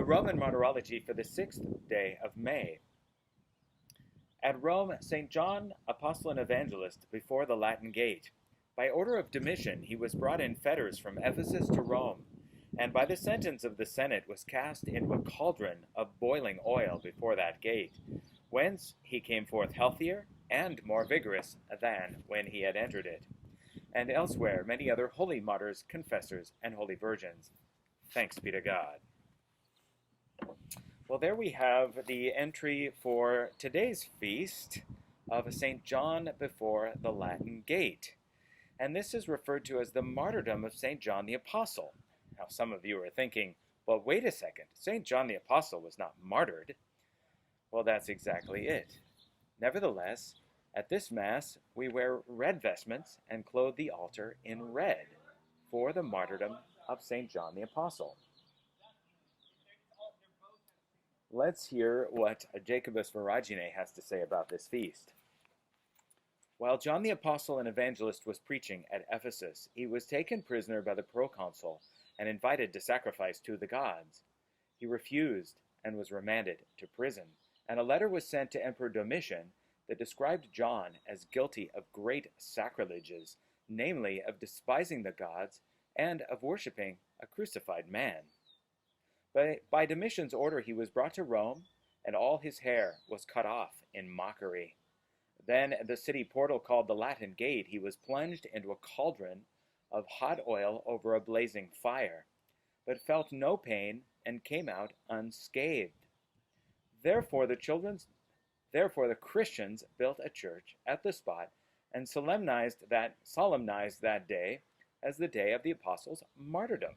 Roman Martyrology for the 6th day of May. At Rome, St. John, Apostle and Evangelist, before the Latin Gate. By order of Domitian, he was brought in fetters from Ephesus to Rome, and by the sentence of the Senate was cast into a cauldron of boiling oil before that gate, whence he came forth healthier and more vigorous than when he had entered it. And elsewhere many other holy martyrs, confessors, and holy virgins. Thanks be to God. Well, there we have the entry for today's feast of St. John before the Latin Gate. And this is referred to as the martyrdom of St. John the Apostle. Now, some of you are thinking, well, wait a second, St. John the Apostle was not martyred. Well, that's exactly it. Nevertheless, at this Mass, we wear red vestments and clothe the altar in red for the martyrdom of St. John the Apostle. Let's hear what Jacobus Voragine has to say about this feast. While John the Apostle and Evangelist was preaching at Ephesus, he was taken prisoner by the proconsul and invited to sacrifice to the gods. He refused and was remanded to prison, and a letter was sent to Emperor Domitian that described John as guilty of great sacrileges, namely of despising the gods and of worshipping a crucified man. By Domitian's order he was brought to Rome, and all his hair was cut off in mockery. Then at the city portal called the Latin Gate he was plunged into a cauldron of hot oil over a blazing fire, but felt no pain and came out unscathed. Therefore the Christians built a church at the spot and solemnized that day as the day of the apostles' martyrdom.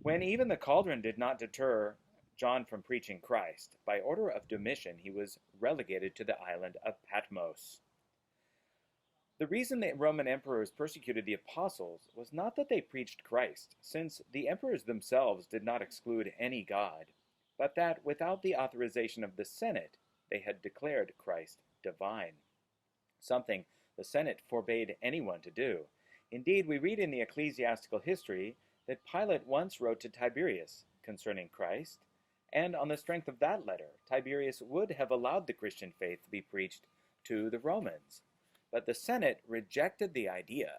When even the cauldron did not deter John from preaching Christ, by order of Domitian he was relegated to the island of Patmos. The reason the Roman emperors persecuted the apostles was not that they preached Christ, since the emperors themselves did not exclude any god, but that without the authorization of the Senate they had declared Christ divine, something the Senate forbade anyone to do. Indeed, we read in the ecclesiastical history that Pilate once wrote to Tiberius concerning Christ, and on the strength of that letter, Tiberius would have allowed the Christian faith to be preached to the Romans. But the Senate rejected the idea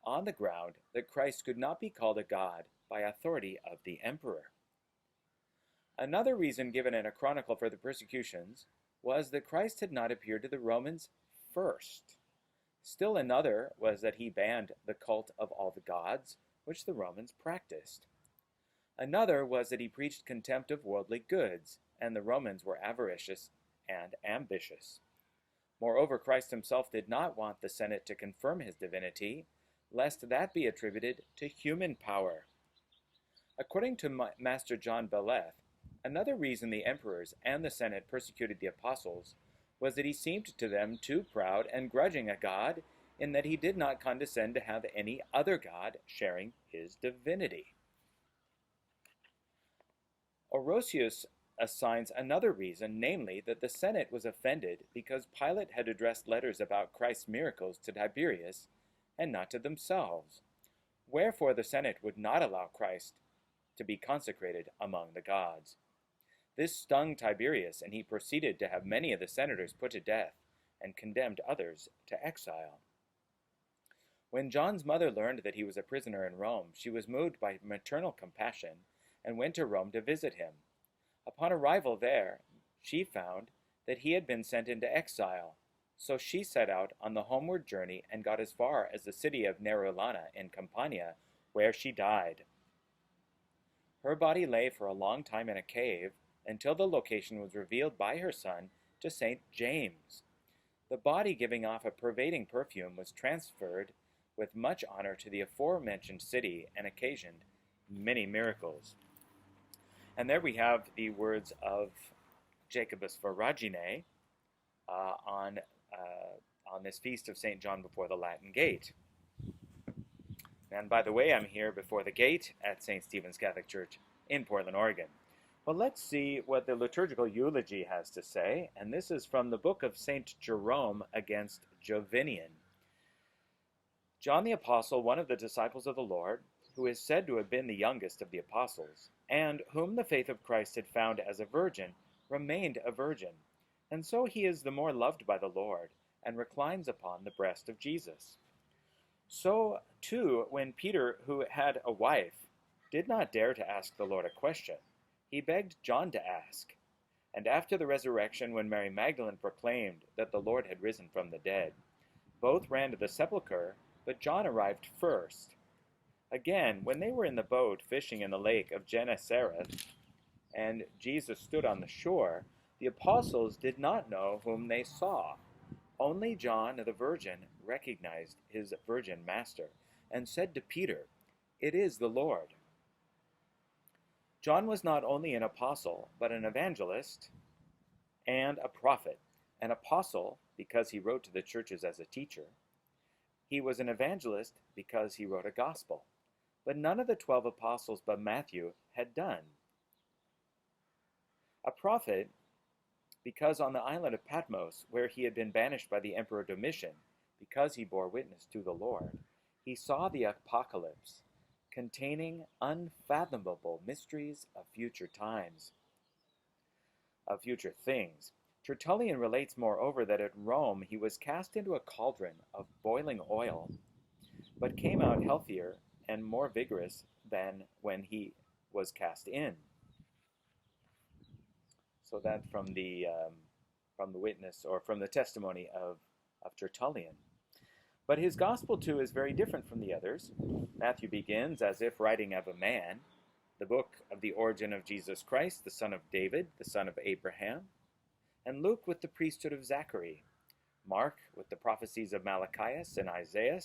on the ground that Christ could not be called a god by authority of the emperor. Another reason given in a chronicle for the persecutions was that Christ had not appeared to the Romans first. Still another was that he banned the cult of all the gods, which the Romans practiced. Another was that he preached contempt of worldly goods, and the Romans were avaricious and ambitious. Moreover, Christ himself did not want the Senate to confirm his divinity, lest that be attributed to human power. According to Master John Beleth, another reason the emperors and the Senate persecuted the apostles was that he seemed to them too proud and grudging a god, in that he did not condescend to have any other god sharing his divinity. Orosius assigns another reason, namely that the Senate was offended because Pilate had addressed letters about Christ's miracles to Tiberius and not to themselves. Wherefore the Senate would not allow Christ to be consecrated among the gods. This stung Tiberius, and he proceeded to have many of the senators put to death and condemned others to exile. When John's mother learned that he was a prisoner in Rome, she was moved by maternal compassion and went to Rome to visit him. Upon arrival there, she found that he had been sent into exile, so she set out on the homeward journey and got as far as the city of Nerulana in Campania, where she died. Her body lay for a long time in a cave until the location was revealed by her son to St. James. The body, giving off a pervading perfume, was transferred with much honor to the aforementioned city and occasioned many miracles. And there we have the words of Jacobus Voragine on this feast of St. John before the Latin Gate. And by the way, I'm here before the gate at St. Stephen's Catholic Church in Portland, Oregon. Well, let's see what the liturgical eulogy has to say, and this is from the book of St. Jerome against Jovinian. John the Apostle, one of the disciples of the Lord, who is said to have been the youngest of the apostles, and whom the faith of Christ had found as a virgin, remained a virgin, and so he is the more loved by the Lord, and reclines upon the breast of Jesus. So, too, when Peter, who had a wife, did not dare to ask the Lord a question, he begged John to ask. And after the resurrection, when Mary Magdalene proclaimed that the Lord had risen from the dead, both ran to the sepulchre, but John arrived first. Again, when they were in the boat fishing in the lake of Gennesareth, and Jesus stood on the shore, the apostles did not know whom they saw. Only John the virgin recognized his virgin master, and said to Peter, "It is the Lord." John was not only an apostle, but an evangelist and a prophet. An apostle, because he wrote to the churches as a teacher. He was an evangelist because he wrote a gospel. But none of the 12 apostles but Matthew had done. A prophet, because on the island of Patmos, where he had been banished by the Emperor Domitian, because he bore witness to the Lord, he saw the apocalypse, containing unfathomable mysteries of future times, of future things. Tertullian relates, moreover, that at Rome he was cast into a cauldron of boiling oil, but came out healthier and more vigorous than when he was cast in. So that from the witness, or from the testimony of Tertullian. But his gospel, too, is very different from the others. Matthew begins as if writing of a man, the book of the origin of Jesus Christ, the son of David, the son of Abraham, and Luke with the priesthood of Zachary, Mark with the prophecies of Malachias and Isaiah.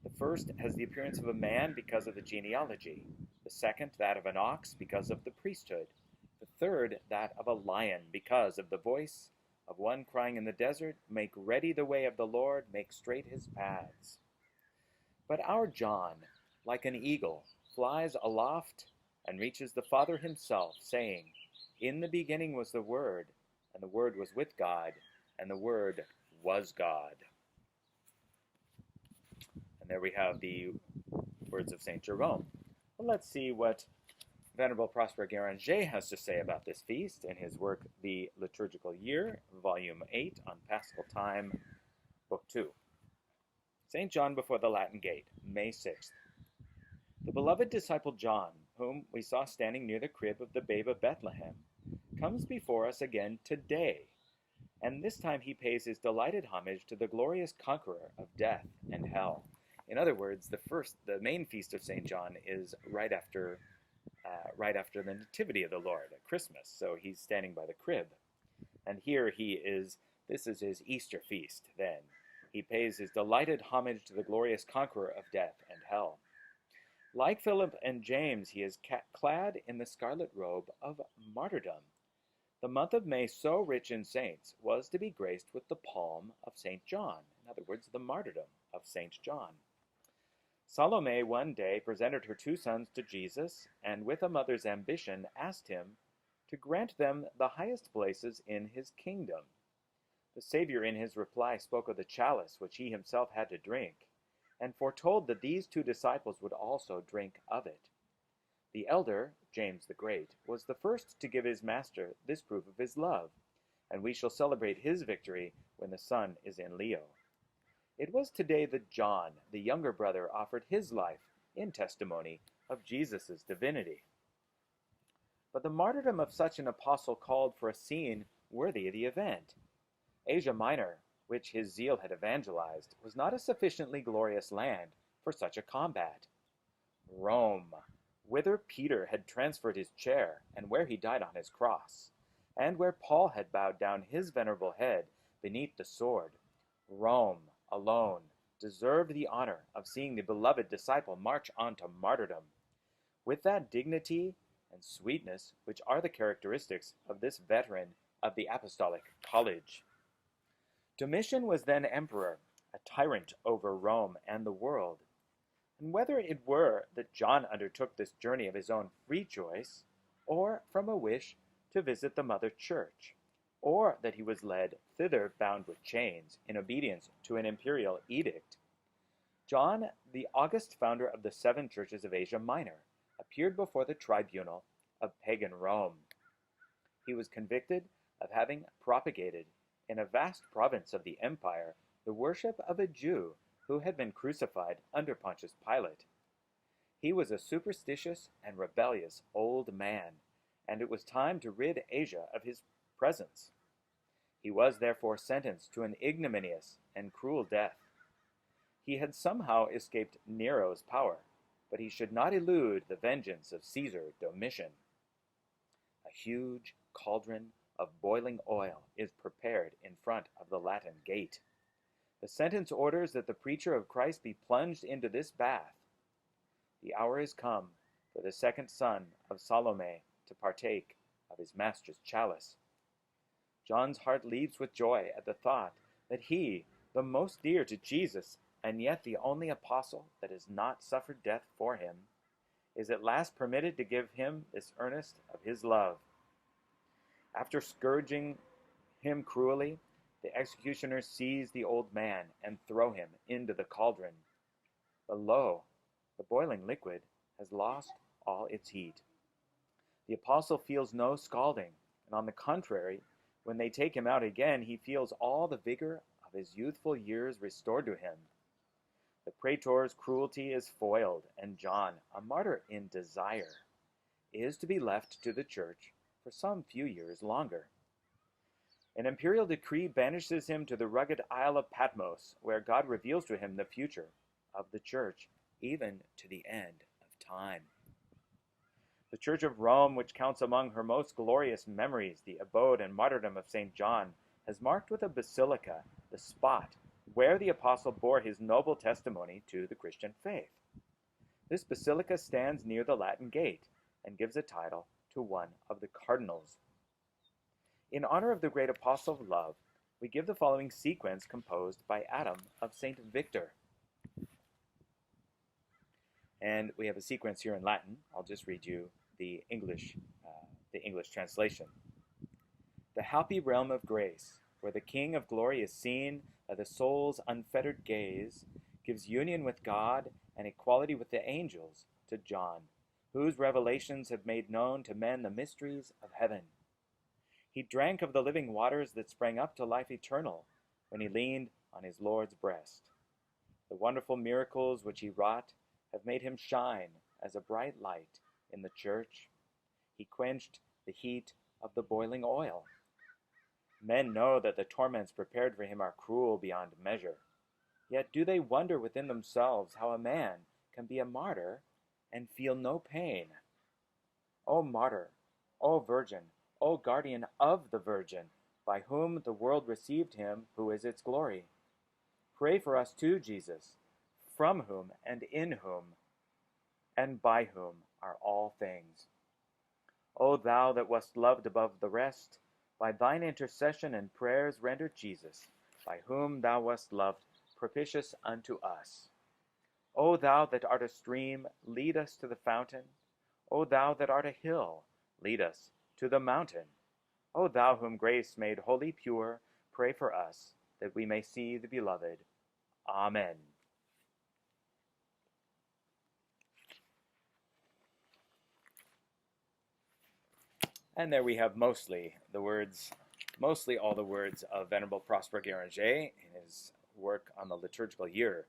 The first has the appearance of a man because of the genealogy, the second that of an ox because of the priesthood, the third that of a lion because of the voice of one crying in the desert, "Make ready the way of the Lord, make straight his paths." But our John, like an eagle, flies aloft and reaches the Father himself, saying, "In the beginning was the Word, and the Word was with God, and the Word was God." And there we have the words of St. Jerome. Well, let's see what Venerable Prosper Gueranger has to say about this feast in his work, The Liturgical Year, Volume 8, on Paschal Time, Book 2. St. John before the Latin Gate, May 6th. The beloved disciple John, whom we saw standing near the crib of the babe of Bethlehem, comes before us again today, and this time he pays his delighted homage to the glorious conqueror of death and hell. In other words, the main feast of St. John is right after the Nativity of the Lord at Christmas, so he's standing by the crib. And here this is his Easter feast then. He pays his delighted homage to the glorious conqueror of death and hell. Like Philip and James, he is clad in the scarlet robe of martyrdom. The month of May, so rich in saints, was to be graced with the palm of St. John, in other words, the martyrdom of St. John. Salome one day presented her 2 sons to Jesus, and with a mother's ambition asked him to grant them the highest places in his kingdom. The Savior in his reply spoke of the chalice which he himself had to drink, and foretold that these 2 disciples would also drink of it. The elder, James the Great, was the first to give his master this proof of his love, and we shall celebrate his victory when the sun is in Leo. It was today that John, the younger brother, offered his life in testimony of Jesus' divinity. But the martyrdom of such an apostle called for a scene worthy of the event. Asia Minor, which his zeal had evangelized, was not a sufficiently glorious land for such a combat. Rome, whither Peter had transferred his chair, and where he died on his cross, and where Paul had bowed down his venerable head beneath the sword, Rome alone deserved the honor of seeing the beloved disciple march on to martyrdom, with that dignity and sweetness which are the characteristics of this veteran of the apostolic college. Domitian was then emperor, a tyrant over Rome and the world, and whether it were that John undertook this journey of his own free choice, or from a wish to visit the Mother Church, or that he was led thither bound with chains in obedience to an imperial edict, John, the august founder of the 7 churches of Asia Minor, appeared before the tribunal of pagan Rome. He was convicted of having propagated in a vast province of the empire the worship of a Jew who had been crucified under Pontius Pilate. He was a superstitious and rebellious old man, and it was time to rid Asia of his presence. He was therefore sentenced to an ignominious and cruel death. He had somehow escaped Nero's power, but he should not elude the vengeance of Caesar Domitian. A huge cauldron of boiling oil is prepared in front of the Latin gate. The sentence orders that the preacher of Christ be plunged into this bath. The hour is come for the second son of Salome to partake of his master's chalice. John's heart leaps with joy at the thought that he, the most dear to Jesus, and yet the only apostle that has not suffered death for him, is at last permitted to give him this earnest of his love. After scourging him cruelly, the executioners seize the old man and throw him into the cauldron. But lo, the boiling liquid has lost all its heat. The apostle feels no scalding, and on the contrary, when they take him out again, he feels all the vigor of his youthful years restored to him. The praetor's cruelty is foiled, and John, a martyr in desire, is to be left to the church for some few years longer. An imperial decree banishes him to the rugged Isle of Patmos, where God reveals to him the future of the church, even to the end of time. The Church of Rome, which counts among her most glorious memories the abode and martyrdom of St. John, has marked with a basilica the spot where the apostle bore his noble testimony to the Christian faith. This basilica stands near the Latin gate and gives a title to one of the cardinals. In honor of the great apostle of love, we give the following sequence composed by Adam of St. Victor. And we have a sequence here in Latin. I'll just read you the English translation. The happy realm of grace, where the King of glory is seen by the soul's unfettered gaze, gives union with God and equality with the angels to John, whose revelations have made known to men the mysteries of heaven. He drank of the living waters that sprang up to life eternal when he leaned on his Lord's breast. The wonderful miracles which he wrought have made him shine as a bright light in the church. He quenched the heat of the boiling oil. Men know that the torments prepared for him are cruel beyond measure. Yet do they wonder within themselves how a man can be a martyr and feel no pain? O martyr, O virgin, O guardian of the Virgin, by whom the world received him who is its glory, pray for us too, Jesus, from whom and in whom and by whom are all things. O thou that wast loved above the rest, by thine intercession and prayers render Jesus, by whom thou wast loved, propitious unto us. O thou that art a stream, lead us to the fountain. O thou that art a hill, lead us to the mountain. O thou whom grace made wholly pure, pray for us, that we may see the beloved. Amen. And there we have mostly all the words of Venerable Prosper Gueranger in his work on the liturgical year.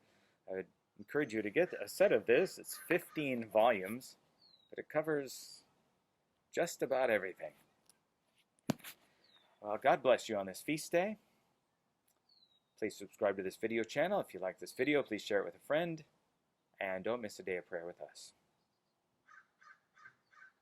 I would encourage you to get a set of this. It's 15 volumes, but it covers just about everything. Well, God bless you on this feast day. Please subscribe to this video channel. If you like this video, please share it with a friend. And don't miss a day of prayer with us.